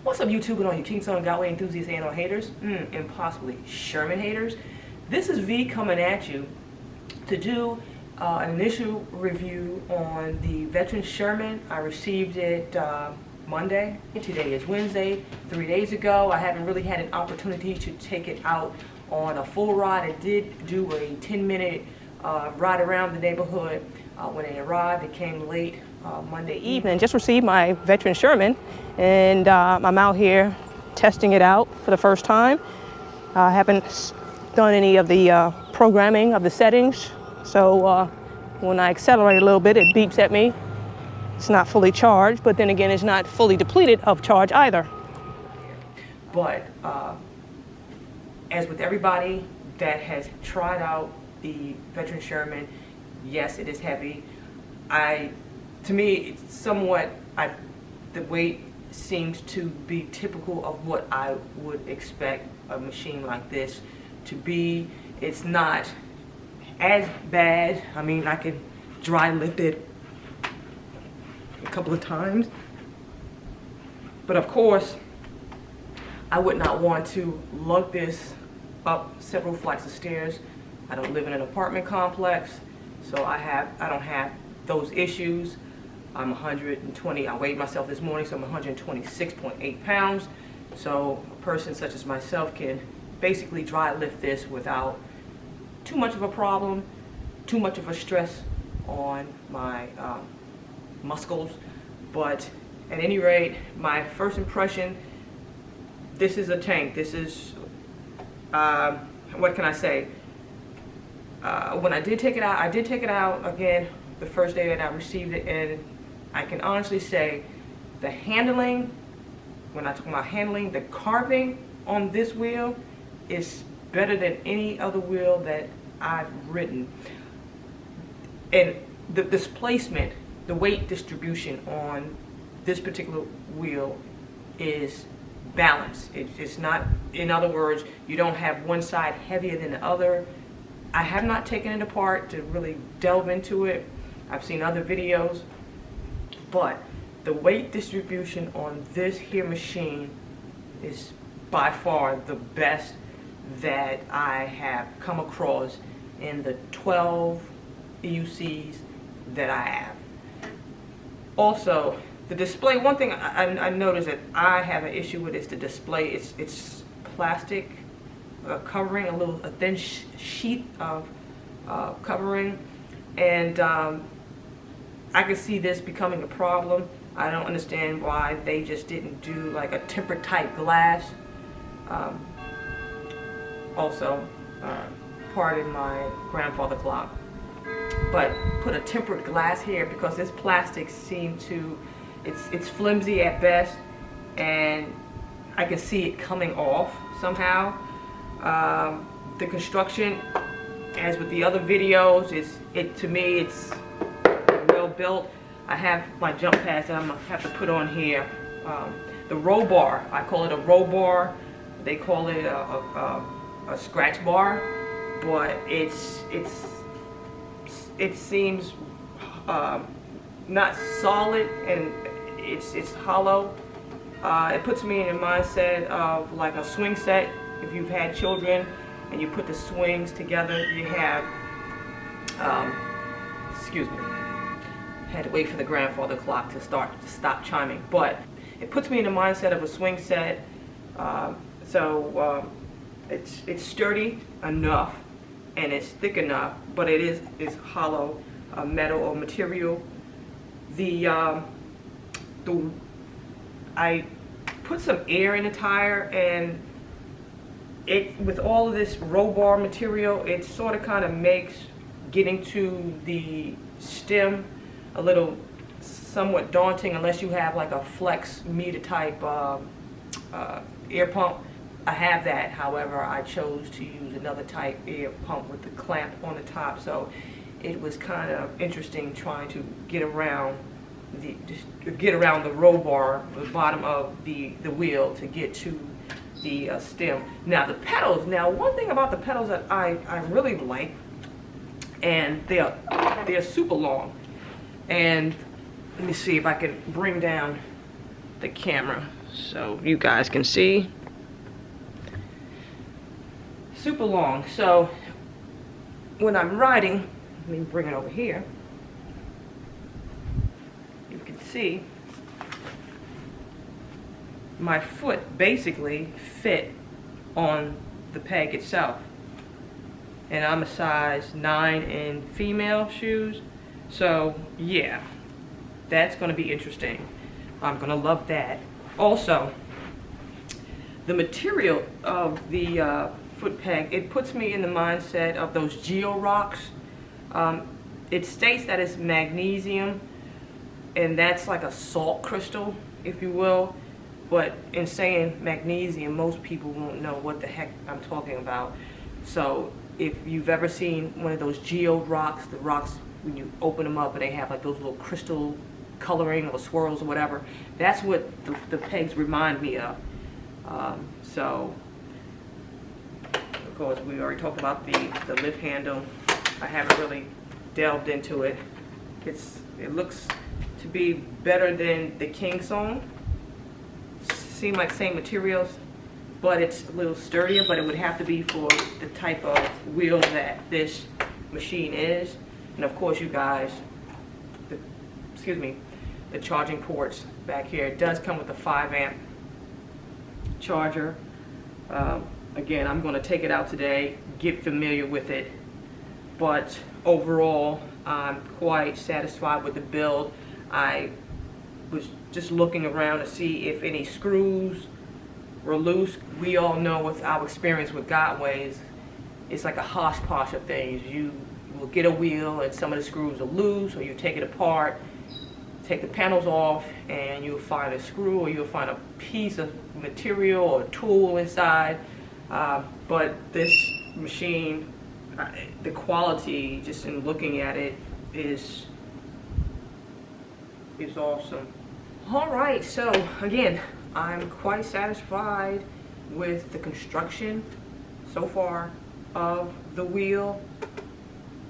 What's up, YouTube and all you Kingston Galway enthusiasts and all haters, and possibly Sherman haters? This is V coming at you to do an initial review on the veteran Sherman. I received it Monday. Today is Wednesday. 3 days ago, I haven't really had an opportunity to take it out on a full ride. I did do a 10-minute ride around the neighborhood. When it arrived, it came late Monday evening. Just received my veteran Sherman, and I'm out here testing it out for the first time. I haven't done any of the programming of the settings, so when I accelerate a little bit, it beeps at me. It's not fully charged, but then again, it's not fully depleted of charge either. But as with everybody that has tried out the veteran Sherman, yes, it is heavy. To me, it's somewhat, the weight seems to be typical of what I would expect a machine like this to be. It's not as bad. I mean, I can dry lift it a couple of times, but of course, I would not want to lug this up several flights of stairs. I don't live in an apartment complex, so I don't have those issues. I'm 120, I weighed myself this morning, so I'm 126.8 pounds. So a person such as myself can basically dry lift this without too much of a problem, too much of a stress on my muscles. But at any rate, my first impression, this is a tank. This is, what can I say? When I did take it out again the first day that I received it, and I can honestly say the handling, when I talk about handling, the carving on this wheel is better than any other wheel that I've ridden. And the displacement, the weight distribution on this particular wheel is balanced. It's not, in other words, you don't have one side heavier than the other. I have not taken it apart to really delve into it. I've seen other videos, but the weight distribution on this here machine is by far the best that I have come across in the 12 EUCs that I have. Also, the display, one thing I noticed that I have an issue with is the display. It's plastic covering, a thin sheet of covering, and I could see this becoming a problem. I don't understand why they just didn't do like a tempered type glass. Also, pardon my grandfather clock, but put a tempered glass here, because this plastic seemed to, it's flimsy at best, and I can see it coming off somehow. The construction, as with the other videos, to me it's well built. I have my jump pads that I'm gonna have to put on here. The roll bar, I call it a roll bar. They call it a scratch bar, but it seems not solid, and it's hollow. It puts me in a mindset of like a swing set. If you've had children and you put the swings together, you have, excuse me, had to wait for the grandfather clock to stop chiming, but it puts me in the mindset of a swing set. It's sturdy enough and it's thick enough, but it is hollow metal or material. I put some air in the tire, and with all of this roll bar material, it sort of kind of makes getting to the stem a little somewhat daunting, unless you have like a flex meter type air pump. I have that, however, I chose to use another type air pump with the clamp on the top, so it was kind of interesting trying to get around the roll bar, the bottom of the wheel, to get to the stem. Now the pedals, one thing about the pedals that I really like, and they're super long, and let me see if I can bring down the camera so you guys can see. Super long. So when I'm riding, let me bring it over here. You can see my foot basically fit on the peg itself. And I'm a size 9 in female shoes. So yeah, that's going to be interesting. I'm going to love that. Also, the material of the foot peg, it puts me in the mindset of those geo rocks. It states that it's magnesium, and that's like a salt crystal, if you will. But in saying magnesium, most people won't know what the heck I'm talking about. So if you've ever seen one of those geo rocks, the rocks when you open them up and they have like those little crystal coloring or swirls or whatever, that's what the pegs remind me of. So of course we already talked about the lift handle. I haven't really delved into it. It looks to be better than the King Song. Seem like same materials, but it's a little sturdier, but it would have to be for the type of wheel that this machine is. And of course you guys, the charging ports back here, it does come with a 5-amp charger. Again, I'm going to take it out today, get familiar with it, but overall I'm quite satisfied with the build. I was just looking around to see if any screws were loose. We all know with our experience with Godways, it's like a hodgepodge of things. You will get a wheel and some of the screws are loose, or you take it apart, take the panels off, and you'll find a screw, or you'll find a piece of material or tool inside. But this machine, the quality, just in looking at it, is awesome. Alright, so again, I'm quite satisfied with the construction so far of the wheel,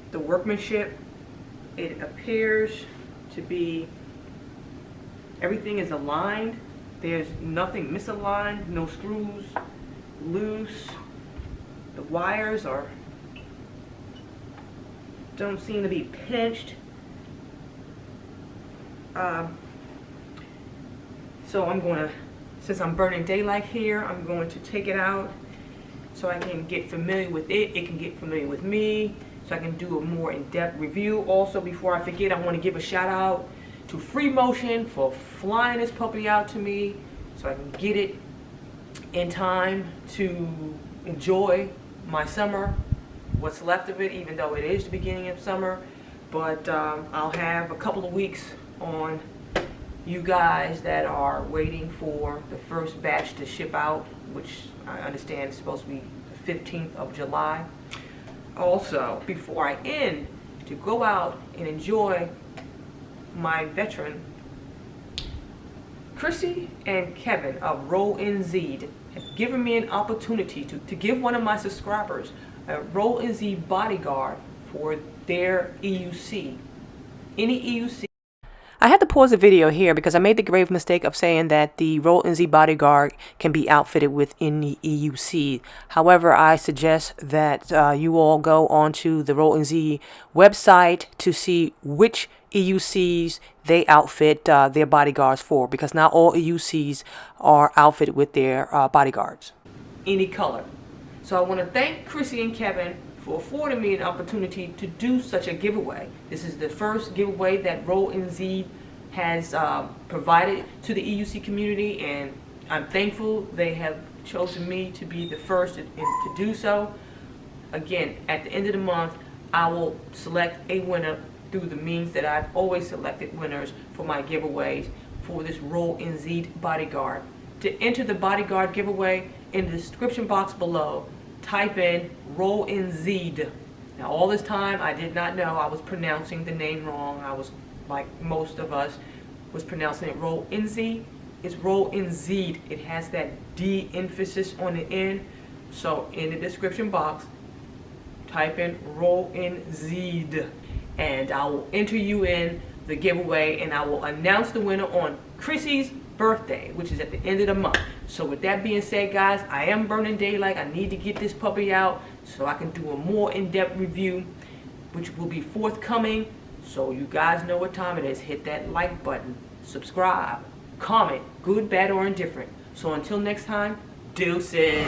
the workmanship. It appears to be, everything is aligned. There's nothing misaligned, no screws loose. The wires don't seem to be pinched. So I'm going to, since I'm burning daylight here, I'm going to take it out so I can get familiar with it. It can get familiar with me, so I can do a more in-depth review. Also, before I forget, I want to give a shout out to Free Motion for flying this puppy out to me so I can get it in time to enjoy my summer, what's left of it, even though it is the beginning of summer. But I'll have a couple of weeks on you guys that are waiting for the first batch to ship out, which I understand is supposed to be the 15th of July. Also, before I end, to go out and enjoy my veteran, Chrissy and Kevin of Roll NZ have given me an opportunity to give one of my subscribers a Roll NZ bodyguard for their EUC. Any EUC. I had to pause the video here because I made the grave mistake of saying that the Roll NZ bodyguard can be outfitted with any EUC. However, I suggest that you all go onto the Roll NZ website to see which EUCs they outfit their bodyguards for, because not all EUCs are outfitted with their bodyguards. Any color. So I want to thank Chrissy and Kevin for affording me an opportunity to do such a giveaway. This is the first giveaway that Roll NZ has provided to the EUC community, and I'm thankful they have chosen me to be the first to do so. Again, at the end of the month, I will select a winner through the means that I've always selected winners for my giveaways for this Roll NZ bodyguard. To enter the bodyguard giveaway, in the description box below, type in Roll NZ. Now all this time I did not know I was pronouncing the name wrong. I was, like most of us, was pronouncing it Roll NZ. It's Roll NZ. It has that D emphasis on the end. So in the description box, type in Roll NZ, and I will enter you in the giveaway, and I will announce the winner on Chrissy's birthday, which is at the end of the month. So with that being said, guys, I am burning daylight. I need to get this puppy out so I can do a more in-depth review, which will be forthcoming. So you guys know what time it is. Hit that like button, subscribe, comment, good, bad, or indifferent. So until next time, deuces.